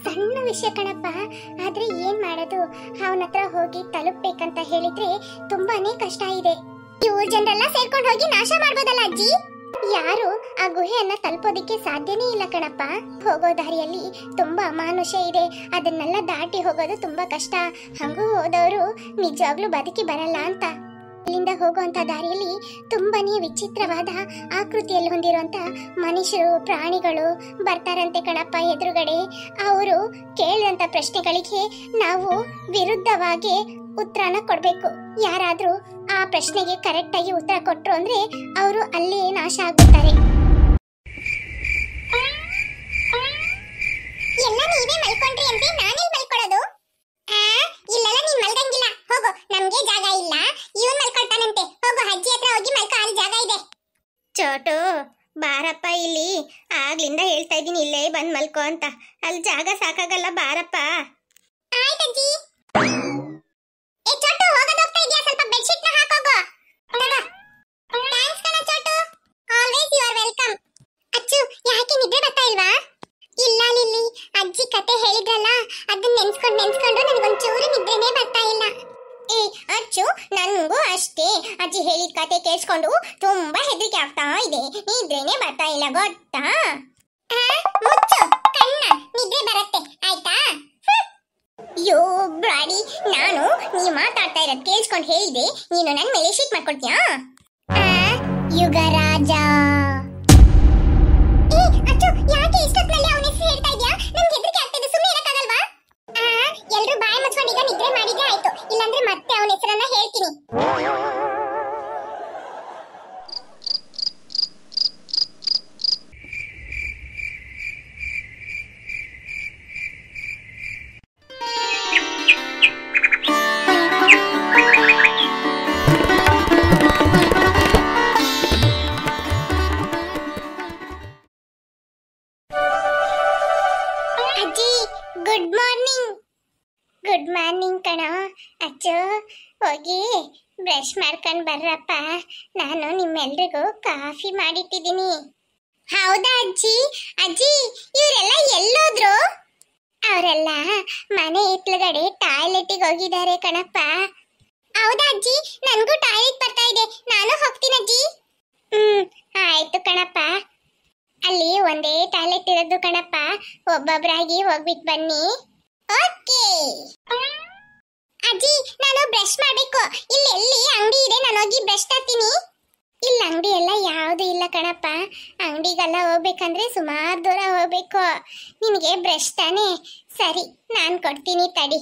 ಸಣ್ಣ ವಿಷಯ ಕಣಪ್ಪ. ಆದ್ರೆ ಏನ್ ಮಾಡೋದು, ಅವನ ಹತ್ರ ಹೋಗಿ ತಲುಪಬೇಕಂತ ಹೇಳಿದ್ರೆ ತುಂಬಾನೇ ಕಷ್ಟ ಇದೆ. ಈ ಊರ್ ಜನರೆಲ್ಲ ಸೇರ್ಕೊಂಡು ಹೋಗಿ ನಾಶ ಮಾಡ್ಬೋದಲ್ಲ ಅಜ್ಜಿ? ಯಾರು ಆ ಗುಹೆಯನ್ನ ತಲುಪೋದಿಕ್ಕೆ ಸಾಧ್ಯನೇ ಇಲ್ಲ ಕಣಪ್ಪ. ಹೋಗೋ ದಾರಿಯಲ್ಲಿ ತುಂಬಾ ಅಮಾನುಷ್ಯ ಇದೆ, ಅದನ್ನೆಲ್ಲ ದಾಟಿ ಹೋಗೋದು ತುಂಬಾ ಕಷ್ಟ. ಹಂಗೂ ಹೋದವರು ನಿಜವಾಗ್ಲೂ ಬದುಕಿ ಬರಲ್ಲ ಅಂತ. ಇಲ್ಲಿಂದ ಹೋಗುವಂತ ದಾರಿಯಲ್ಲಿ ತುಂಬಾನೇ ವಿಚಿತ್ರವಾದ ಆಕೃತಿಯಲ್ಲಿ ಹೊಂದಿರುವಂತ ಮನುಷ್ಯರು, ಪ್ರಾಣಿಗಳು ಬರ್ತಾರಂತೆ ಕಣಪ್ಪ ಎದುರುಗಡೆ. ಅವರು ಕೇಳಿದಂತ ಪ್ರಶ್ನೆಗಳಿಗೆ ನಾವು ವಿರುದ್ಧವಾಗಿ ಉತ್ತರನ ಕೊಡ್ಬೇಕು. ಯಾರಾದ್ರೂ ಆ ಪ್ರಶ್ನೆಗೆ ಕರೆಕ್ಟ್ ಆಗಿ ಉತ್ತರ ಕೊಟ್ರು ಅಂದ್ರೆ ಅವರು ಅಲ್ಲಿ ನಾಶ ಆಗುತ್ತಾರೆ. ಎಲ್ಲ ನೀವೇ ಮಲ್ಕೊಂಡ್ರಿ ಅಂದ್ರೆ ನಾನೆಲ್ಲಿ ಮಲ್ಕೊಳ್ಳೋದು? ಇಲ್ಲೆಲ್ಲ ನೀನ್ ಮಲ್ಗಂಗಿಲ್ಲ, ಹೋಗು, ನಮ್ಗೆ ಜಾಗ ಇಲ್ಲ. ಇವನ್ ಮಲ್ಕೊಳ್ತಾನಂತೆ, ಹೋಗು ಅಜ್ಜಿ ಹತ್ರ ಹೋಗಿ ಮಲ್ಕೊ, ಅಲ್ಲಿ ಜಾಗ ಇದೆ. ಚೋಟು ಬಾರಪ್ಪ, ಇಲ್ಲಿ ಆಗ್ಲಿಂದ ಹೇಳ್ತಾ ಇದೀನಿ ಇಲ್ಲೇ ಬಂದ್ ಮಲ್ಕೋ ಅಂತ. ಅಲ್ಲಿ ಜಾಗ ಸಾಕಾಗಲ್ಲ, ಬಾರಪ್ಪ. ಆಯ್ತಜ್ಜಿ. ಏ ಚೋಟು, ಹೋಗೋದು ಹೋಗ್ತಾ ಇದೀಯಾ? ಸ್ವಲ್ಪ ಬೆಡ್ಶೀಟ್ ನ ಹಾಕೋಗು. ಥ್ಯಾಂಕ್ಸ್ ಕಣ Chotu, always you are welcome. Achchu, ಯಾಕೆ ನಿದ್ದೆ ಬರ್ತಾ ಇಲ್ವಾ? ಇಲ್ಲ ಲಿಲ್ಲಿ, ಅಜ್ಜಿ ಕತೆ ಹೇಳಿದ್ರಲ್ಲ, ಅದನ್ನ ನೆನ್ಸ್ಕೊಂಡು ನನಗೊಂಚೂರು ನಿದ್ರೆನೇ ಬರ್ತಾ ಇಲ್ಲ. ಏ ಅಚ್ಚು, ನನ್ಗೂ ಅಷ್ಟೇ. ಅಜ್ಜಿ ಹೇಳಿದ ಕತೆ ಕೇಳಿಸ್ಕೊಂಡು ತುಂಬಾ ಹೆದರಿಕೆ ಆಗ್ತಾ ಇದೆ, ನಿದ್ರೆನೇ ಬರ್ತಾ ಇಲ್ಲ ಗೊತ್ತಾ? ಮುಚ್ಚು ಕಣ್ಣ, ನಿದ್ರೆ ಬರತ್ತೆ ಆಯ್ತಾ? ಯೋ ಬ್ರಾಡಿ, ನಾನು ನೀ ಮಾತಾಡ್ತಾ ಇರೋದು ಕೇಳಿಸ್ಕೊಂಡು ಹೇಳಿದೆ, ನೀನು ನನ್ ಮೇಲೆ ಶೀಟ್ ಮಾಡ್ಕೊಡ್ತೀಯಾ? ಯುಗರಾಜ. ಯಾಕೆ ಇಷ್ಟೊತ್ತಿನಲ್ಲಿ ಅವನ ಹೆಸರು ಹೇಳ್ತಾ ಇದ್ಯಾ? ನನ್ಗೆ ಹೆದರಿಕೆ ಆಗ್ತಿದೆ, ಸುಮ್ಮನೆ ಇರಕ್ಕಾಗಲ್ವಾ? ಎಲ್ರು ಬಾಯಿ ಮುಚ್ಕೊಂಡು ಈಗ ನಿದ್ರೆ ಮಾಡಿದ್ರೆ ಆಯ್ತು, ಇಲ್ಲಾಂದ್ರೆ ಮತ್ತೆ ಅವನ ಹೆಸರನ್ನ ಹೇಳ್ತೀನಿ. Good morning. ಗುಡ್ ಮಾರ್ನಿಂಗ್ ಕಣ. ಅಚ್ಚು, ಹೋಗಿ ಬ್ರಷ್ ಮಾಡ್ಕೊಂಡು ಬರ್ರಪ್ಪ, ನಾನು ನಿಮ್ಮೆಲ್ರಿಗೂ ಕಾಫಿ ಮಾಡಿಟ್ಟಿದ್ದೀನಿ. ಹೌದಾ ಅಜ್ಜಿ? ಅಜ್ಜಿ, ಇವರೆಲ್ಲ ಎಲ್ಲೋದ್ರು? ಅವರೆಲ್ಲ ಮನೆ ಹಿತ್ಲುಗಡೆ ಟಾಯ್ಲೆಟಿಗೆ ಹೋಗಿದ್ದಾರೆ ಕಣಪ್ಪ. ಹೌದಾ ಅಜ್ಜಿ? ನನಗೂ ಟಾಯ್ಲೆಟ್ ಬರ್ತಾ ಇದೆ, ನಾನು ಹೋಗ್ತೀನಿ ಅಜ್ಜಿ. ಆಯ್ತು ಕಣಪ್ಪ. ಅಲ್ಲಿ ಒಂದೇ ಟಾಯ್ಲೆಟ್ ಇರೋದು ಕಣಪ್ಪ, ಒಬ್ಬೊಬ್ಬರಾಗಿ ಹೋಗ್ಬಿಟ್ಟು ಬನ್ನಿ. ಓಕೆ ಅಜ್ಜಿ, ನಾನು ಬ್ರಷ್ ಮಾಡ್ಬೇಕು. ಇಲ್ಲಿ ಎಲ್ಲಿ ಅಂಗಡಿ ಇದೆ, ನಾನು ಹೋಗಿ ಬ್ರಷ್ ತರ್ತೀನಿ. ಇಲ್ಲ ಅಂಗಡಿ ಎಲ್ಲ ಯಾವುದು ಇಲ್ಲ ಕಣಪ್ಪ, ಅಂಗಡಿಗೆಲ್ಲ ಹೋಗ್ಬೇಕಂದ್ರೆ ಸುಮಾರು ದೂರ ಹೋಗ್ಬೇಕು. ನಿನಗೆ ಬ್ರಷ್ ತಾನೆ? ಸರಿ, ನಾನು ಕೊಡ್ತೀನಿ ತಡಿ.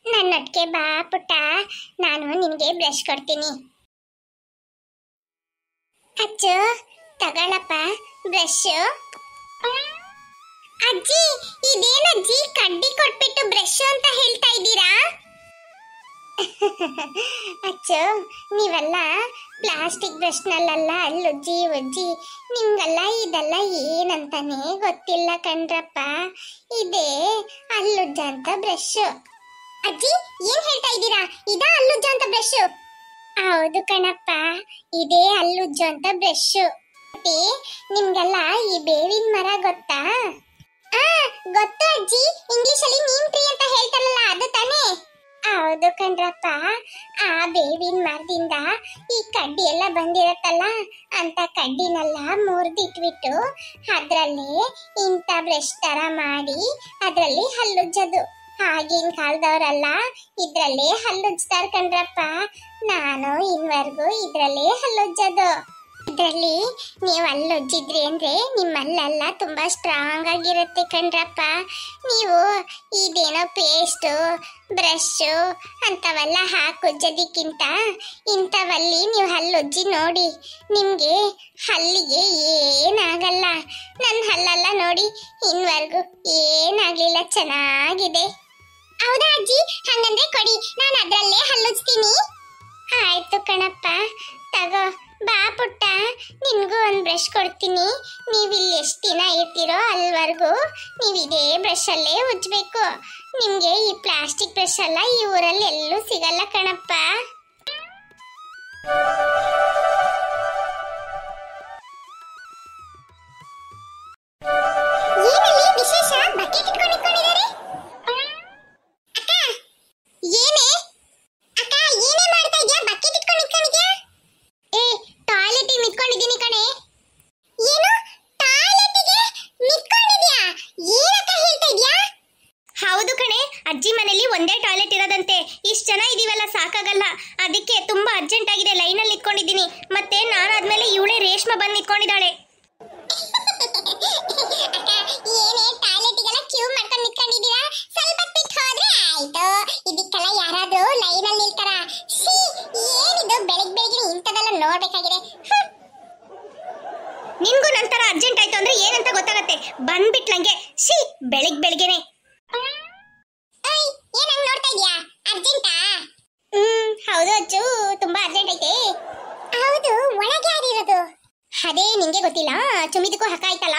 ನನ್ನೊಟ್ಟಿಗೆ ಬಾ ಪುಟ್ಟ, ನಾನು ನಿನಗೆ ಬ್ರಷ್ ಕೊಡ್ತೀನಿ. ಅಚ್ಚು ತಗೊಳಪ್ಪ ಬ್ರಷ್. ಅಜ್ಜಿ, ಇದೇನಜ್ಜಿ ಕಡ್ಡಿ ಕೊಟ್ಬಿಟ್ಟು ಬ್ರಷ್ ಅಂತ ಹೇಳ್ತಾ ಇದ್ದೀರಾ? ಅಚ್ಚು, ನೀವೆಲ್ಲ ಪ್ಲಾಸ್ಟಿಕ್ ಬ್ರಷ್ನಲ್ಲ ಅಲ್ಲುಜ್ಜಿ ಉಜ್ಜಿ, ನಿಮ್ಗೆಲ್ಲ ಇದೆಲ್ಲ ಏನಂತಾನೆ ಗೊತ್ತಿಲ್ಲ ಕಣ್ರಪ್ಪ. ಇದೇ ಅಲ್ಲುಜ್ಜ ಅಂತ ಬ್ರಷ್. ಅಜ್ಜಿ, ಏನ್ ಹೇಳ್ತಾ ಇದ್ದೀರಾ? ಇದಾ ಅಲ್ಲುಜ್ಜ ಅಂತ ಬ್ರಷ್? ಹೌದು ಕಣಪ್ಪ, ಇದೇ ಅಲ್ಲುಜ್ಜ ಅಂತ ಬ್ರಷ್. ನಿಮ್ಗೆಲ್ಲ ಈ ಬೇವಿನ ಮರ ಗೊತ್ತಾ? ಗೊತ್ತು ಅಜ್ಜಿ, ಇಂಗ್ಲಿಷ್ ಅಲ್ಲಿ ನೀಮ್ ಟ್ರೀ ಅಂತ ಹೇಳ್ತಾರಲ್ಲ, ಅದು ತಾನೇ? ಹೌದು ಕಣ್ರಪ್ಪ, ಆ ಬೇವಿನ ಮರದಿಂದ ಈ ಕಡ್ಡಿ ಎಲ್ಲ ಬಂದಿರತ್ತಲ್ಲ, ಅಂತ ಕಡ್ಡಿನೆಲ್ಲ ಮುರಿದಿಟ್ಬಿಟ್ಟು ಅದ್ರಲ್ಲಿ ಇಂಥ ಬ್ರಷ್ ತರ ಮಾಡಿ ಅದ್ರಲ್ಲಿ ಹಲ್ಲುಜ್ಜೋದು. ಆಗಿನ ಕಾಲದವರೆಲ್ಲ ಇದ್ರಲ್ಲೇ ಹಲ್ಲುಜ್ತಾರೆ ಕಣ್ರಪ್ಪ. ನಾನು ಇನ್ವರೆಗೂ ಇದ್ರಲ್ಲೇ ಹಲ್ಲುಜ್ಜೋದು. ಇದರಲ್ಲಿ ನೀವು ಹಲ್ಲುಜ್ಜಿದ್ರಿ ಅಂದ್ರೆ ನಿಮ್ಮಲ್ಲೆಲ್ಲ ತುಂಬಾ ಸ್ಟ್ರಾಂಗ್ ಆಗಿರುತ್ತೆ ಕಣ್ರಪ್ಪ. ನೀವು ಇದೇನೋ ಪೇಸ್ಟು ಬ್ರಷ್ ಅಂತವೆಲ್ಲ ಹಾಕುಜ್ಜೋದಕ್ಕಿಂತ ಇಂಥವಲ್ಲಿ ನೀವು ಹಲ್ಲುಜ್ಜಿ ನೋಡಿ, ನಿಮ್ಗೆ ಹಲ್ಲಿಗೆ ಏನಾಗಲ್ಲ. ನನ್ನ ಹಲ್ಲೆಲ್ಲ ನೋಡಿ ಇನ್ವರೆಗೂ ಏನಾಗ್ಲಿಲ್ಲ, ಚೆನ್ನಾಗಿದೆ. ಹೌದಾ ಅಜ್ಜಿ? ಹಂಗಂದ್ರೆ ಕೊಡಿ, ನಾನು ಅದ್ರಲ್ಲೇ ಹಲ್ಲುಜ್ತೀನಿ. ಆಯ್ತು ಕಣಪ್ಪ, ತಗೋ ಬಾ ಪುಟ್ಟ, ನಿನ್ಗೂ ಒಂದು ಬ್ರಷ್ ಕೊಡ್ತೀನಿ. ನೀವಿಲ್ಲಿ ಎಷ್ಟು ದಿನ ಇರ್ತೀರೋ ಅಲ್ಲಿವರೆಗೂ ನೀವು ಇದೇ ಬ್ರಷಲ್ಲೇ ಉಜ್ಜಬೇಕು. ನಿಮಗೆ ಈ ಪ್ಲಾಸ್ಟಿಕ್ ಬ್ರಷ್ ಎಲ್ಲ ಈ ಊರಲ್ಲಿ ಎಲ್ಲೂ ಸಿಗಲ್ಲ ಕಣಪ್ಪ. ಏನಲ್ಲಿ ವಿಶೇಷ? ಬಕೆಟ್ ಇಟ್ಕೊಂಡು ಅಜ್ಜಿ ಮನೇಲಿ ಒಂದೇ ಟಾಯ್ಲೆಟ್ ಇರೋದಂತೆ. ಇಷ್ಟು ಜನ ಇದೀವಲ್ಲ ಸಾಕಾಗಲ್ಲ, ಅದಕ್ಕೆ ತುಂಬಾ ಅರ್ಜೆಂಟ್ ಆಗಿದೆ, ಲೈನಲ್ಲಿ ನಿಂತ್ಕೊಂಡಿದ್ದೀನಿ. ಮತ್ತೆ ನಾನಾದ್ಮೇಲೆ ಇವಳೇ ರೇಷ್ಮಾ ಬಂದು ನಿಂತ್ಕೊಂಡಿದ್ದಾಳೆ. ಏನೇ ಟಾಯ್ಲೆಟ್ಗೆಲ್ಲ ಕ್ಯೂ ಮಾಡ್ಕೊಂಡು ನಿಂತ್ಕೊಂಡಿದ್ದೀರಾ? ಸ್ವಲ್ಪ ಬಿಟ್ಟು ಹೋದ್ರೆ ಆಯ್ತು. ಇದಕ್ಕೆಲ್ಲ ಯಾರಾದ್ರೂ ಲೈನಲ್ಲಿ ನಿಲ್ತಾರ? ಏನಿದು ಬೆಳಗ್ಗೆ ಇಂಥದೆಲ್ಲ ನೋಡ್ಬೇಕಾಗಿದೆ. ನಿನ್ಗೂ ನಂತರ ಅರ್ಜೆಂಟ್ ಆಯ್ತು ಅಂದ್ರೆ ಏನಂತ ಗೊತ್ತಾಗತ್ತೆ. ಬಂದ್ಬಿಟ್ಲಂಗೆ ಬೆಳಗ್ಗೆನೆ. ಏನಂಗ್ ನೋಡ್ತಾ ಇದ್ಯಾ? ಅರ್ಜೆಂಟಾ? ಹೌದು ಅಜ್ಜು, ತುಂಬಾ ಅರ್ಜೆಂಟ್ ಐತೆ. ಹೌದು, ಒಳಗೆ ಯಾರಿರೋದು? ಅದೇ ನಿಂಗೆ ಗೊತ್ತಿಲ್ಲ, ಚುಮ್ಮಿದಕ್ಕೂ ಹಕ್ಕ ಆಯ್ತಲ್ಲ,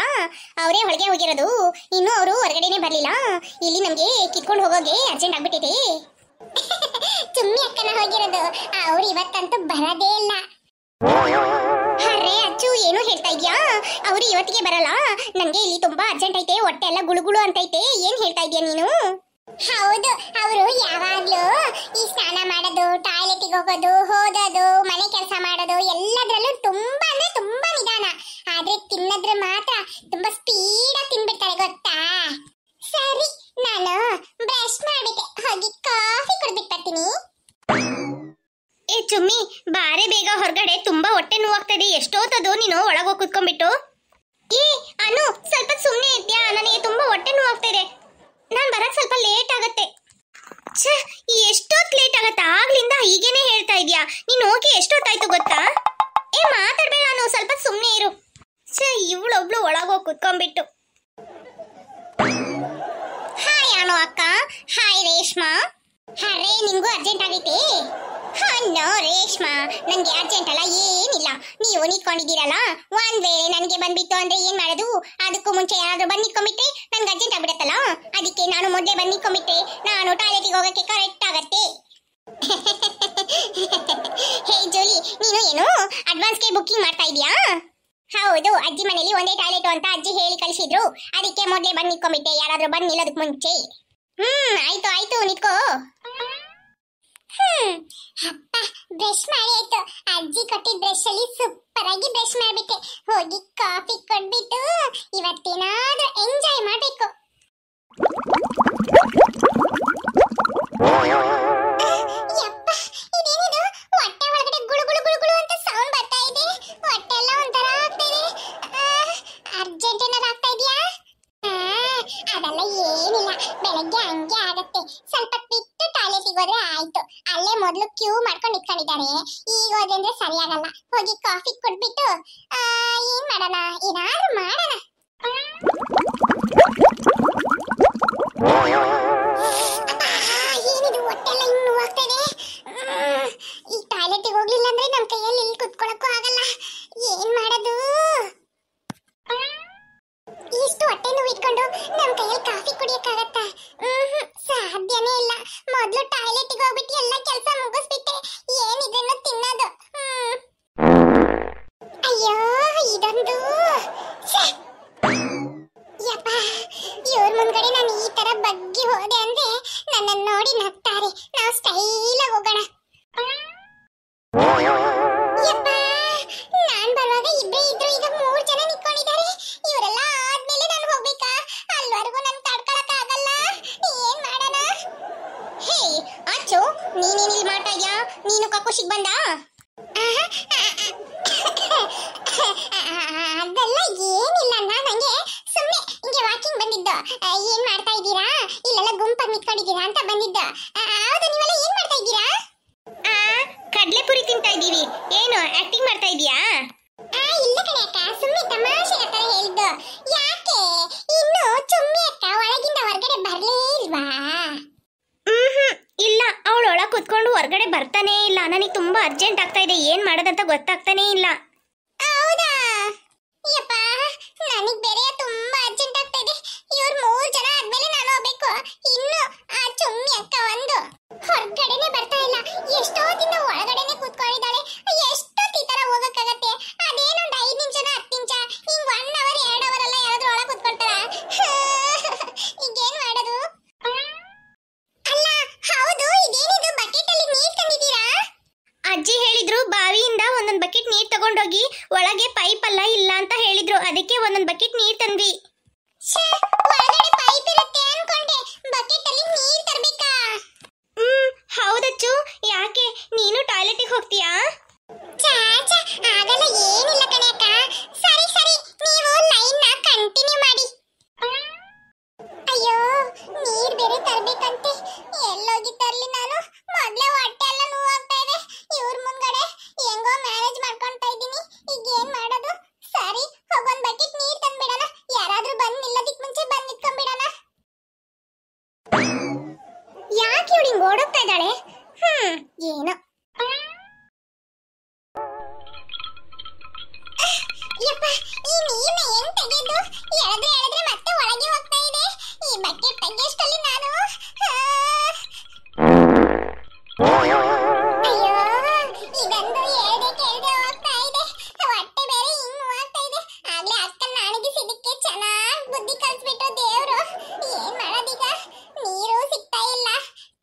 ಅವರೇ ಒಳಗೆ ಹೋಗಿರೋದು. ಇನ್ನು ಅವರು ಹೊರಗಡೆನೆ ಬರ್ಲಿಲ್ಲ. ಇಲ್ಲಿ ನಮ್ಗೆ ಕಿತ್ಕೊಂಡು ಹೋಗೋಗೆ ಅರ್ಜೆಂಟ್ ಆಗ್ಬಿಟ್ಟಿದೆ. ಚುಮ್ಮಿ ಅಕ್ಕನ ಹೋಗಿರೋದು, ಅವ್ರು ಇವತ್ತಂತೂ ಬರದೇ ಇಲ್ಲ. ಅರೆ ಅಚ್ಚು, ಏನು ಹೇಳ್ತಾ ಇದ್ಯಾ? ಅವ್ರು ಇವತ್ತಿಗೆ ಬರಲ್ಲ. ನಂಗೆ ಇಲ್ಲಿ ತುಂಬಾ ಅರ್ಜೆಂಟ್ ಐತೆ, ಹೊಟ್ಟೆ ಎಲ್ಲ ಗುಳುಗುಳು ಅಂತೈತೆ. ಏನ್ ಹೇಳ್ತಾ ಇದ್ಯಾ ನೀನು? ಹೌದು, ಅವರು ಯಾವಾಗ್ಲೂ ಈ ಸ್ನಾನ ಮಾಡೋದು, ಟಾಯ್ಲೆಟ್ಗೆ ಹೋಗೋದು, ಓದೋದು, ಮನೆ ಕೆಲಸ ಮಾಡೋದು ಎಲ್ಲದ್ರಲ್ಲೂ ತುಂಬಾ ಅಂದ್ರೆ ತುಂಬಾ ನಿಧಾನ. ಆದ್ರೆ ತಿನ್ನೋದ್ರ ಮಾತ್ರ ತುಂಬಾ ಸ್ಪೀಡಾಗಿ ತಿನ್ಬಿಡ್ತಾರೆ, ಗೊತ್ತಾ? ಸರಿ, ನಾನು ಬ್ರಷ್ ಮಾಡ್ಬಿಟ್ಟೆ, ಹೋಗಿ ಕಾಫಿ ಕುಡ್ಬಿಟ್ಟು ಬರ್ತೀನಿ. ಏ ಚುಮ್ಮಿ, ಬಾರೆ ಬೇಗ ಹೊರಗಡೆ, ತುಂಬಾ ಹೊಟ್ಟೆ ನೋವಾಗ್ತದೆ. ಎಷ್ಟೊತ್ತದು ನೀನು ಒಳಗೋಗಿ ಕುತ್ಕೊಂಡ್ಬಿಟ್ಟು? ಏ ಅನು, ಸ್ವಲ್ಪ ಸುಮ್ಮನೆ ಇದ್ಯಾ? ನನಗೆ ತುಂಬಾ ಹೊಟ್ಟೆ ನೋವಾಗ್ತಾ ಇದೆ. ನಾನು ಬರಕ್ ಸ್ವಲ್ಪ ಲೇಟ್ ಆಗತ್ತೆ. ಎಷ್ಟೊತ್ತು ಲೇಟ್ ಆಗತ್ತೆ? ಆಗ್ಲಿಂದ ಹೀಗೇನೆ ಹೇಳ್ತಾ ಇದ್ಯಾ? ನೀನು ಹೋಗಿ ಎಷ್ಟೊತ್ತಾಯ್ತು ಗೊತ್ತಾ? ಏ ಮಾತಾಡ್ಬೇಡ, ನಾನು ಸ್ವಲ್ಪ ಸುಮ್ಮನೆ ಇರು. ಇವಳೊಬ್ಳು ಒಳಗೋಗಿ ಕುತ್ಕೊಂಡ್ಬಿಟ್ಟು. ಹಾಯ್ ಅನು ಅಕ್ಕ. ಹಾಯ್ ರೇಷ್ಮಾ. ಅರೆ ನಿಮ್ಗೂ ಅರ್ಜೆಂಟ್ ಆಗೈತೆ? ನೋ ರೇಷ್ಮಾ, ನಂಗೆ ಅರ್ಜೆಂಟ್ ಅಲ್ಲ, ಏನಿಲ್ಲ. ನೀವು ನಿಂತ್ಕೊಂಡಿದ್ದೀರಲ್ಲ, ಒಂದ್ ವೇಳೆ ನನಗೆ ಬಂದ್ಬಿಟ್ಟು ಅಂದ್ರೆ ಏನ್ ಮಾಡೋದು? ಅದಕ್ಕೂ ಮುಂಚೆ ಯಾರಾದ್ರೂ ಬಂದು ನಿಂತ್ಕೊಂಡ್ಬಿಟ್ರೆ ನನ್ಗೆ ಅರ್ಜೆಂಟ್ ಆಗ್ಬಿಡತ್ತಲ್ಲ. ಅದಕ್ಕೆ ನಾನು ಮೊದಲೇ ಬಂದು ನಿಂತ್ಕೊಂಡ್ಬಿಟ್ರೆ ನಾನು ಟಾಯ್ಲೆಟ್ಗೆ ಹೋಗಕ್ಕೆ ಕರೆಕ್ಟ್ ಆಗತ್ತೆ. ಹೇ ಜೋಲಿ, ನೀನು ಏನು ಅಡ್ವಾನ್ಸ್ಗೆ ಬುಕ್ಕಿಂಗ್ ಮಾಡ್ತಾ ಇದೀಯಾ? ಹೌದು, ಅಜ್ಜಿ ಮನೇಲಿ ಒಂದೇ ಟಾಯ್ಲೆಟ್ ಅಂತ ಅಜ್ಜಿ ಹೇಳಿ ಕಳಿಸಿದ್ರು. ಅದಕ್ಕೆ ಮೊದಲೇ ಬಂದು ನಿಂತ್ಕೊಂಡ್ಬಿಟ್ಟೆ, ಯಾರಾದ್ರೂ ಬಂದು ನಿಲ್ಲೋದಕ್ಕೆ ಮುಂಚೆ. ಆಯ್ತು ಆಯ್ತು, ನಿಂತ್ಕೋ. ಅಪ್ಪ, ಬ್ರಷ್ ಮಾಡಿ ಆಯ್ತು. ಅಜ್ಜಿ ಕೊಟ್ಟಿದ್ದ ಬ್ರಷ್ ಅಲ್ಲಿ ಸೂಪರ್ ಆಗಿ ಬ್ರಷ್ ಮಾಡ್ಬಿಟ್ಟೆ. ಹೋಗಿ ಕಾಫಿ ಕೊಡ್ಬಿಟ್ಟು ಇವತ್ತೇನಾದ್ರೂ ಎಂಜಾಯ್ ಮಾಡ್ಬೇಕು. ಯಪ್ಪ, ಇದೇನಿದು? ಹೊಟ್ಟೆ ಒಳಗಡೆ ಗುಳು ಗುಳು ಗುಳು ಗುಳು ಅಂತ ಸೌಂಡ್ ಬರ್ತಾ ಇದೆ. ಹೊಟ್ಟೆ ಎಲ್ಲ ಒಂಥರ ಆಗ್ತಾ ಇದೆ. ಅರ್ಜೆಂಟ್ ಏನಾದ್ರು ಆಗ್ತಾ ಇದೆಯಾ? ಅದೆಲ್ಲ ಏನಿಲ್ಲ, ಬೆಳಗ್ಗೆ ಹಂಗೆ ಆಗತ್ತೆ. ಸ್ವಲ್ಪ ಬಿಟ್ಟು ಟಾಯ್ಲೆಟ್ಗೆ ಹೋದ್ರೆ ಆಯ್ತು. ಅಲ್ಲೇ ಮೊದಲು ಕ್ಯೂ ಮಾಡ್ಕೊಂಡು ನಿಂತ್ಕೊಂಡಿದ್ದಾರೆ. ಈಗ ಹೋದ್ರೆ ಅಂದ್ರೆ ಸರಿಯಾಗಲ್ಲ. ಹೋಗಿ ಕಾಫಿ ಕುಡ್ಬಿಟ್ಟು ಏನ್ ಮಾಡೋಣ, ಏನಾದ್ರು ಮಾಡೋಣ. ಏನಿದು, ಹೊಟ್ಟೆ ಎಲ್ಲ ಹಿಂಗ್ ನೋವಾಗ್ತಾ ಇದೆ. ಈ ಟಾಯ್ಲೆಟ್ಗೆ ಹೋಗ್ಲಿಲ್ಲ ಅಂದ್ರೆ ನಮ್ ಕೈಯಲ್ಲಿ ಇಲ್ಲಿ ಕುತ್ಕೊಳಕ್ಕೂ ಆಗಲ್ಲ. ಏನ್ ಮಾಡೋದು? ಇಷ್ಟು ಹೊಟ್ಟೆ ನೋವು ಇಟ್ಕೊಂಡು ನಮ್ ಕೈಯಲ್ಲಿ ಕಾಫಿ ಕುಡಿಯಕ್ಕಾಗತ್ತಾ? ಸಾಧ್ಯನೇ ಇಲ್ಲ. ಮೊದ್ಲು ಟಾಯ್ಲೆಟ್ಗೆ ಹೋಗ್ಬಿಟ್ಟು ಎಲ್ಲ ಕೆಲಸ ಮುಗಿಸ್ಬಿಟ್ಟೆ ಏನಿದನ್ನು ತಿನ್ನೋದು. ಅಯ್ಯೋ, ಇದೊಂದು ಯಪ್ಪ, ಇವ್ರ ಮುಂದ್ಗಡೆ ನಾನು ಈ ತರ ಬಗ್ಗಿ ಹೋದೆ ಅಂದ್ರೆ ನನ್ನನ್ನು ನೋಡಿ ನಗ್ತಾರೆ. ನಾವು ಸ್ಟೈಲಾಗಿ ಹೋಗೋಣ. ಯಪ್ಪ, ನಾನ್ ಬರುವಾಗ ಇಬ್ರೇ ಇದ್ರು, ಈಗ 3 ಜನ ನಿಂತ್ಕೊಂಡಿದ್ದಾರೆ. ಇವರೆಲ್ಲ ಆದ್ಮೇಲೆ ನಾನು ಹೋಗ್ಬೇಕಾ? ಅಲ್ಲಿವರೆಗೂ ನಾನು ತಡ್ಕೊಳಕ್ ಆಗಲ್ಲ. ಏನ್ ಮಾಡೋಣ? ಹೇ ಅಚ್ಚು, ನೀನೇನ್ ಇಲ್ಲಿ ಮಾಡ್ತಾ ಇದ್ಯಾ? ನೀನು ಕಕ್ಕುಶಿಗ್ ಬಂದ? ಅದೆಲ್ಲ ಏನಿಲ್ಲ, ನಾನು ಹಂಗೆ ಸುಮ್ಮನೆ ಹಿಂಗೆ ವಾಕಿಂಗ್ ಬಂದಿದ್ದು. ಏನ್ ಮಾಡ್ತಾ ಇದ್ದೀರಾ? ಇಲ್ಲೆಲ್ಲ ಗುಂಪಾಗಿ ನಿಂತ್ಕೊಂಡಿದ್ದೀರಾ ಅಂತ ಬಂದಿದ್ದು. ಹೌದು, ನೀವೆಲ್ಲ ಏನ್ ಮಾಡ್ತಾ ಇದ್ದೀರಾ? ಕಡ್ಲೆಪುರಿ ತಿಂತಾ ಇದ್ದೀವಿ. ಏನು ಆಕ್ಟಿಂಗ್ ಮಾಡ್ತಾ ಇದೀಯಾ? ಇಲ್ಲ ಕಣೆ ಅಕ್ಕ, ಸುಮ್ಮನೆ ತಮಾಷೆ ತರ ಹೇಳಿದ್ದು. ಯಾಕೆ ಇನ್ನು ಚುಮ್ಮಿ ಅಕ್ಕ ಒಳಗಿಂದ ಹೊರಗಡೆ ಬರ್ಲೇ ಇಲ್ವಾ? ಇಲ್ಲ, ಅವಳು ಒಳಗೆ ಕುತ್ಕೊಂಡು ಹೊರಗಡೆ ಬರ್ತಾನೇ ಇಲ್ಲ. ನನಗೆ ತುಂಬಾ ಅರ್ಜೆಂಟ್ ಆಗ್ತಾ ಇದೆ, ಏನ್ ಮಾಡೋದಂತ ಗೊತ್ತಾಗ್ತಾನೇ ಇಲ್ಲ. ಹೌದಾ? ಯಪ್ಪ, ನನಗೆ ಬೇರೆ ತುಂಬಾ ಅರ್ಜೆಂಟ್ ಆಗ್ತಾ ಇದೆ. ಇವ್ರು 3 ಜನ ಆದ್ಮೇಲೆ ನಾನು ಹೋಗ್ಬೇಕು. ಇನ್ನು ಆ ಚುಮ್ಮಿ ಅಕ್ಕ ಒಂದು ಹೊರಗಡೆನೆ ಬರ್ತಾ ಇಲ್ಲ. ಎಷ್ಟೊತ್ತಿಂದ ಒಳಗಡೆನೆ ಕೂತ್ಕೊಂಡಿದ್ದಾಳೆ. ಎಷ್ಟೊತ್ತಿ ತರ ಹೋಗಕ್ಕಾಗತ್ತೆ? ಅದೇನೊಂದು 5 ನಿಮಿಷನ 10 ನಿಮಿಷ, ಹಿಂಗ್ 1 ಅವರ್ 2 ಅವರ್ ಎಲ್ಲ ಯಾರಾದ್ರೂ ಒಳಗೆ ಕೂತ್ಕೊಳ್ತಾರ? ಈಗೇನ್ ಮಾಡೋದು? ಅಲ್ಲ ಹೌದು, ಇದೇನಿದು ಬಕೆಟ್ ಅಲ್ಲಿ ನೀರ್ ತಂದಿದ್ದೀರಾ? ಅಜ್ಜಿ ಹೇಳಿದ್ರು ಬಾವಿಯಿಂದ ಒಂದೊಂದು ಬಕೆಟ್ ನೀರ್ ತಗೊಂಡೋಗಿ, ಒಳಗೆ ಪೈಪ್ ಅಲ್ಲ ಇಲ್ಲ ಅಂತ ಹೇಳಿದ್ರು. ಅದಕ್ಕೆ ಒಂದೊಂದು ಬಕೆಟ್ ನೀರ್ ತಂದ್ವಿ. ಒಳಗಡೆ ಪೈಪ್ ಇರುತ್ತೆ ಅನ್ಕೊಂಡೆ, ಬಕೆಟ್ ಅಲ್ಲಿ ನೀರ್ ತರಬೇಕು ಯಾಕೆ ಇವಳು ಹಿಂಗ್ ಓಡೋಗ್ತಾ ಇದ್ದಾಳೆ? ಏನೋ. ಯಪ್ಪ, ಈ ನೀರ್ನ ಹೆಂಗ್ ತೆಗೆದು ಎಳೆದ್ರೆ ಮತ್ತೆ ಒಳಗೆ ಹೋಗ್ತಾ ಇದೆ. ಈ ಬಕೆಟ್ ತೆಗೆಯಷ್ಟಲ್ಲಿ ನಾನು ಅಯ್ಯೋ, ಇದಂದು ಎಳ್ದೆ ಹೋಗ್ತಾ ಇದೆ. ಹೊಟ್ಟೆ ಬೇರೆ ಹಿಂಗ್ ಹೋಗ್ತಾ ಇದೆ. ಆಗ್ಲೇ ಅಕ್ಕನ ಅಣಗಿಸಿದಕ್ಕೆ ಚೆನ್ನಾಗ್ ಬುದ್ಧಿ ಕಲ್ಸ್ಬಿಟ್ಟು ದೇವ್ರು. ಏನ್ ಮಾಡೋದೀಗ? ನೀರು ಸಿಗ್ತಾ ಇಲ್ಲ,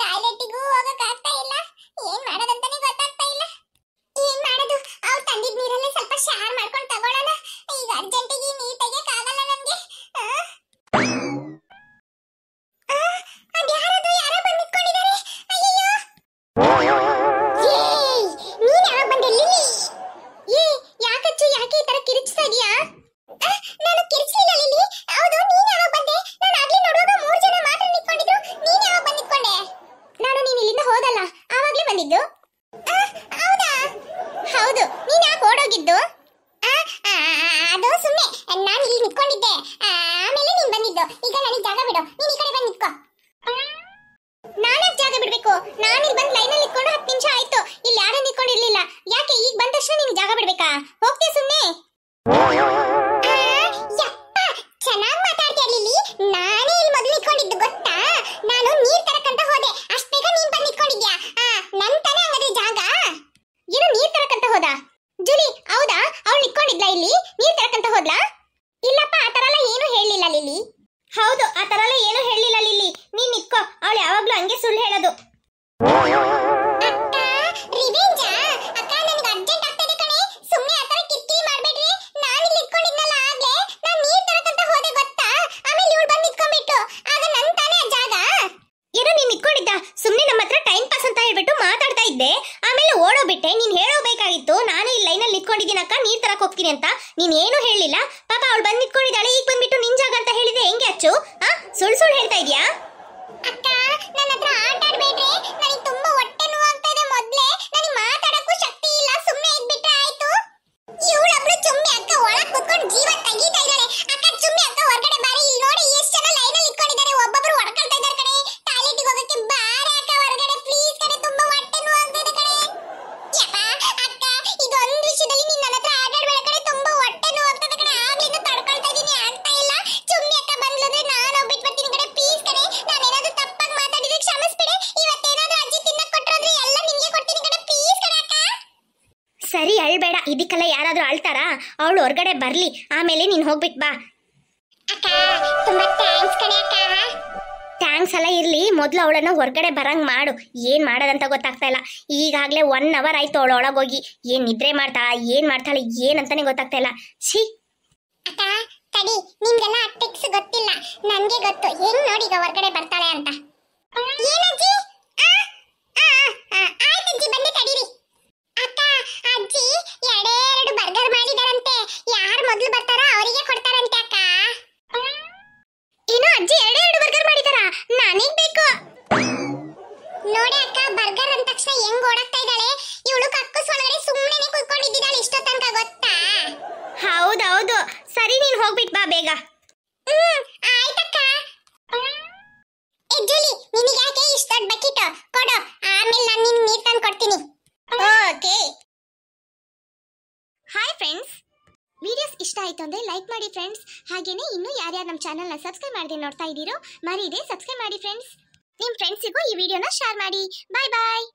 ಟಾಯ್ಲೆಟಿಗೂ ಹೋಗಕ್ ಆಗ್ತಾ ಇಲ್ಲ. ಏನ್ ಮಾಡೋದಂತಾನೆ ಗೊತ್ತಾಗ್ತಾ ಇಲ್ಲ. ಏನ್ ಮಾಡೋದು? ಅವ್ರು ತಂದಿದ್ ನೀರಲ್ಲೇ ಸ್ವಲ್ಪ ಶಾರ್ ಮಾಡ್ಕೊಂಡು ತಗೊಳ್ಳೋಣ. ಈಗ ಅರ್ಜೆಂಟಿಗೆ ನೀರ್ ತೆಗಿಯಕ್ ಆಗಲ್ಲ ನನ್ಗೆ. ಅದ್ಯಾರದು? ಯಾರೋ ಬಂದು ನಿಂತ್ಕೊಂಡಿದ್ದಾರೆ. ಅಯ್ಯಯ್ಯೋ, ನೀನ್ ಯಾವಾಗ ಬಂದೆ ಲಿಲಿ? ಯಾಕಚ್ಚು, ಯಾಕೆ ಈ ತರ ಕಿರಿಚ್ತಾ ಇದೀಯಾ? ನಾನು ಕಿರಿಚ್ಲಿಲ್ಲ ಲಿಲಿ. ಹೌದು, ನೀನ್ ಯಾವಾಗ ಬಂದೆ? ನಾನು ಆಗ್ಲೇ ನೋಡುವಾಗ 3 ಜನ ಮಾತ್ರ ನಿಂತ್ಕೊಂಡಿದ್ರು. ನೀನ್ ಯಾವಾಗ ಬಂದು ನಿಂತ್ಕೊಂಡೆ? ನಾನು ನೀನ್ ಇಲ್ಲಿಂದ ಹೋದಲ್ಲ ಆವಾಗ್ಲೇ ಬಂದಿದ್ದು. ಹೌದಾ? ಹೌದು. ನೀನ್ ಯಾಕೆ ಓಡೋಗಿದ್ದು? ಅದು ಸುಮ್ಮನೆ ನಾನು ಇಲ್ಲಿ ನಿಂತ್ಕೊಂಡಿದ್ದೆ, ಆಮೇಲೆ ನೀನ್ ಬಂದಿದ್ದು. ಈಗ ನನಗೆ ಜಾಗ ಬಿಡು, ನೀನ್ ಈ ಕಡೆ ಬಂದು ನಿಂತ್ಕೋ. ನಾನೇ ಜಾಗ ಬಿಡ್ಬೇಕು? ನಾನು ಇಲ್ಲಿ ಬಂದು ಲೈನಲ್ಲಿ ನಿಂತ್ಕೊಂಡು 10 ನಿಮಿಷ ಆಯ್ತು. ಇಲ್ಲಿ ಯಾರು ನಿಂತ್ಕೊಂಡಿರ್ಲಿಲ್ಲ. ಯಾಕೆ ಈಗ ಬಂದ ತಕ್ಷಣ ನಿನ್ ಜಾಗ ಬಿಡ್ಬೇಕಾ? ಹೋಗ್ತೀಯ ಸುಮ್ಮನೆ? ಯಪ್ಪ, ಚೆನ್ನಾಗಿ ಮಾತಾಡ್ತೀಯ ಲಿಲಿ. ನಾನೇ ಇಲ್ಲಿ ಮೊದಲು ನಿಂತ್ಕೊಂಡಿದ್ದು ಗೊತ್ತಾ? ನಾನು ನೀರ್ ತರಕಂತ ಹೋದೆ, ಅಷ್ಟ್ ಬೇಗ ನೀನ್ ಬಂದು ನಿಂತ್ಕೊಂಡಿದ್ಯಾ? ನನ್ ತಾನೇ ಹಂಗದೆ ಜಾಗ. ಏನು ನೀರ್ ತರಕಂತ ಹೋದ? ಜುಲಿ, ಹೌದಾ? ಅವಳು ನಿಂತ್ಕೊಂಡಿದ್ಲಾ ಇಲ್ಲಿ? ನೀರ್ ತರಕಂತ ಹೋದ್ಲಾ? ಇಲ್ಲಪ್ಪ, ಆ ತರ ಎಲ್ಲ ಏನು ಹೇಳಿಲ್ಲ ಲಿಲಿ. ಹೌದು, ಆ ತರ ಎಲ್ಲ ಏನು ಹೇಳಿಲ್ಲ ಲಿಲಿ. ನೀನ್ ನಿತ್ಕೋ. ಅವಳು ಯಾವಾಗ್ಲೂ ಹಂಗೆ ಸುಳ್ಳು ಹೇಳೋದು. ಅಕ್ಕ, ರಿವೆಂಜಾ? ಅಕ್ಕ, ನನಗೆ ಅರ್ಜೆಂಟ್ ಆಗ್ತದೆ ಕಣೆ. ಸುಮ್ಮನೆ ಆ ತರ ಕಿರಿಕಿರಿ ಮಾಡ್ಬೇಡ್ರಿ. ನಾನು ಇಲ್ಲಿ ನಿಂತ್ಕೊಂಡಿದ್ನಲ್ಲ ಆಗ್ಲೇ, ನಾನು ನೀರ್ ತರಕಂತ ಹೋದೆ ಗೊತ್ತಾ? ಆಮೇಲೆ ಇವಳು ಬಂದು ನಿಂತ್ಕೊಂಡ್ಬಿಟ್ಟು, ಆಗ ನನ್ ತಾನೇ ಆ ಜಾಗ. ಏನೋ ನೀನ್ ನಿಂತ್ಕೊಂಡಿದ್ದ, ಸುಮ್ಮನೆ ನಮ್ಮ ಹತ್ರ ಟೈಮ್ ಪಾಸ್ ಅಂತ ಹೇಳ್ಬಿಟ್ಟು ಮಾತಾಡ್ತಾ ಇದ್ದೆ. ಆಮೇಲೆ ಓಡೋಗ್ಬಿಟ್ಟೆ. ನೀನ್ ಹೇಳೋಬೇಕಾಗಿತ್ತು, ನಾನು ಇಲ್ಲಿ ಲೈನಲ್ಲಿ ನಿಂತ್ಕೊಂಡಿದ್ದೀನಕ್ಕ, ನೀರ್ ತರಕ್ ಹೋಗ್ತೀನಿ ಅಂತ. ನೀನ್ ಏನು ಹೇಳಿಲ್ಲ. ಪಾಪ ಅವಳು ಬಂದು ನಿಂತ್ಕೊಂಡಿದ್ದಾಳೆ, ಈಗ ಬಂದ್ಬಿಟ್ಟು ನಿನ್ ಜಾಗ ಅಂತ ಹೇಳಿದೆ. ಹೆಂಗೆ ಅಚ್ಚು? ಸುಳ್ಳು ಹೇಳ್ತಾ ಇದ್ಯಾ? ಅಕ್ಕ, ನನ್ನ ಹತ್ರ ಆಟ ಆಡ್ಬೇಡ್ರಿ. ನನಗೆ ತುಂಬಾ ಹೊಟ್ಟೆ ನೋವು ಆಗ್ತಾ ಇದೆ. ಮೊದ್ಲೇ ನನಗೆ ಮಾತಾಡಕ್ಕೂ ಶಕ್ತಿ ಇಲ್ಲ. ಸುಮ್ಮನೆ ಇದ್ಬಿಟ್ರೆ ಆಯ್ತು. ಇವಳೊಬ್ಳು ಚುಮ್ಮಿ ಅಕ್ಕ ಒಳಗ್ ಕುತ್ಕೊಂಡು ಜೀವ ತೆಗೀತಾ ಇದ್ದಾಳೆ. ಅಕ್ಕ, ಚುಮ್ಮಿ ಅಕ್ಕ ಹೊರಗಡೆ ಬಾರಿ. ಇಲ್ಲಿ ನೋಡಿ ಎಷ್ಟು ಜನ ಲೈನಲ್ಲಿ ನಿಂತ್ಕೊಂಡಿದ್ದಾರೆ. ಒಬ್ಬೊಬ್ರು ಹೊಡ್ಕೊಳ್ತಾ ಇದ್ದಾರೆ ಕಣೆ. ಟಾಯ್ಲೆಟ್ಗೆ ಹೋಗಕ್ಕೆ ಬಾರೆ ಅಕ್ಕ ಹೊರಗಡೆ ಪ್ಲೀಸ್ ಕಣೆ. ತುಂಬಾ ಹೊಟ್ಟೆ ನೋವು ಆಗ್ತಾ ಇದೆ ಕಣೆ. ಯಪ್ಪ ಅಕ್ಕ, ಇದೊಂದು ವಿಷಯದಲ್ಲಿ ನೀನ್ ನನ್ನ ಹತ್ರ ಆಟ ಆಡ್ಬೇಡ ಕಣೆ. ತುಂಬಾ ಹೊಟ್ಟೆ ನೋವು ಆಗ್ತದೆ ಕಣೆ. ಆಗ್ಲಿಂದ ತಡ್ಕೊಳ್ತಾ ಇದೀನಿ, ಆಗ್ತಾ ಇಲ್ಲ. ಚುಮ್ಮಿ ಅಕ್ಕ ಬಂದ್ಲಂದ್ರೆ ನಾನು ಹೋಗ್ಬಿಟ್ಟು ಬರ್ತೀನಿ ಕಣೆ. ಪ್ಲೀಸ್ ಕಣೆ, ನಾನೇನಾದ್ರೂ ತಪ್ಪಾಗಿ ಮಾತಾಡಿದ್ರೆ ಕ್ಷಮಿಸ್ಬಿಡೆ. ಇವತ್ತೇನಾದ್ರೂ ಅಜ್ಜಿ ತಿನ್ನಕ್ ಕೊಟ್ರೋದ್ರೆ ಎಲ್ಲ ನಿಮ್ಗೆ ಕೊಡ್ತೀನಿ ಕಣೆ. ಪ್ಲೀಸ್ ಕಣೆ ಅಕ್ಕ. ಸರಿ, ಅಳ್ಬೇಡ. ಇದಕ್ಕೆಲ್ಲ ಯಾರಾದ್ರೂ ಅಳ್ತಾರಾ? ಅವಳು ಹೊರಗಡೆ ಬರ್ಲಿ, ಆಮೇಲೆ ನೀನ್ ಹೋಗ್ಬಿಟ್ ಬಾ. ಅಕ್ಕ, ತುಂಬಾ ಥ್ಯಾಂಕ್ಸ್ ಕಣೆ ಅಕ್ಕ. ಥ್ಯಾಂಕ್ಸ್ ಎಲ್ಲ ಇರ್ಲಿ, ಮೊದ್ಲು ಅವಳನ್ನ ಹೊರಗಡೆ ಬರಂಗ್ ಮಾಡು. ಏನ್ ಮಾಡೋದಂತ ಗೊತ್ತಾಗ್ತಾ ಇಲ್ಲ. ಈಗಾಗ್ಲೇ 1 ಅವರ್ ಆಯ್ತು ಅವಳು ಒಳಗೋಗಿ. ಏನ್ ನಿದ್ರೆ ಮಾಡ್ತಾಳ, ಏನ್ ಮಾಡ್ತಾಳೆ, ಏನಂತಾನೆ ಗೊತ್ತಾಗ್ತಾ ಇಲ್ಲ. ಛೀ ಅಕ್ಕ, ತಡಿ, ನಿಮ್ಗೆಲ್ಲ ಆ ಟ್ರಿಕ್ಸ್ ಗೊತ್ತಿಲ್ಲ, ನನ್ಗೆ ಗೊತ್ತು. ಹೆಂಗ್ ನೋಡಿ ಈಗ ಹೊರಗಡೆ ಬರ್ತಾಳೆ ಅಂತ. ಏನಜ್ಜಿ? ಆಯ್ತಜ್ಜಿ, ಬಂದೆ ತಡೀರಿ. ಅಕ್ಕ, ಅಜ್ಜಿ 2 ಬರ್ಗರ್ ಮಾಡಿದಾರಂತೆ. ಯಾರು ಮೊದ್ಲು ಬರ್ತಾರೋ ಅವರಿಗೆ ಕೊಡ್ತಾರಂತೆ ಅಕ್ಕ. ಏನು ಅಜ್ಜಿ 2 ಬರ್ಗರ್ ಮಾಡಿದಾರ? ನನಗ್ ಬೇಕು. ನೋಡಿ ಅಕ್ಕ, ಬರ್ಗರ್ ಅಂದ ತಕ್ಷಣ ಹೆಂಗ್ ಓಡಾಗ್ತಾ ಇದ್ದಾಳೆ. ಇವಳು ಕಕ್ಕಸ್ ಒಳಗಡೆ ಸುಮ್ಮನೆ ಕೂತ್ಕೊಂಡಿದ್ದಾಳೆ ಇಷ್ಟೋ ತನಕ ಗೊತ್ತಾ? ಹೌದೌದು. ಸರಿ, ನೀನ್ ಹೋಗ್ಬಿಟ್ ಬಾ ಬೇಗ. ಆಯ್ತಕ್ಕ. ಜೂಲಿ, ನಿನಗೆ ಯಾಕೆ ಇಷ್ಟ ದೊಡ್ಡ ಬಕೆಟ್? ಕೊಡು, ಆಮೇಲೆ ನಾನು ನಿನ್ ನೀರ್ ತಂದು ಕೊಡ್ತೀನಿ. ಓಕೆ. ಹಾಯ್ ಫ್ರೆಂಡ್ಸ್, ವಿಡಿಯೋಸ್ ಇಷ್ಟ ಆಯ್ತು ಅಂದ್ರೆ ಲೈಕ್ ಮಾಡಿ ಫ್ರೆಂಡ್ಸ್. ಹಾಗೇನೇ ಇನ್ನೂ ಯಾರ್ಯಾರು ನಮ್ಮ ಚಾನೆಲ್ನ ಸಬ್ಸ್ಕ್ರೈಬ್ ಮಾಡದೆ ನೋಡ್ತಾ ಇದ್ದೀರೋ ಮರೀದೆ ಸಬ್ಸ್ಕ್ರೈಬ್ ಮಾಡಿ ಫ್ರೆಂಡ್ಸ್. ನಿಮ್ಮ ಫ್ರೆಂಡ್ಸಿಗೂ ಈ ವಿಡಿಯೋನ ಶೇರ್ ಮಾಡಿ. ಬಾಯ್ ಬಾಯ್.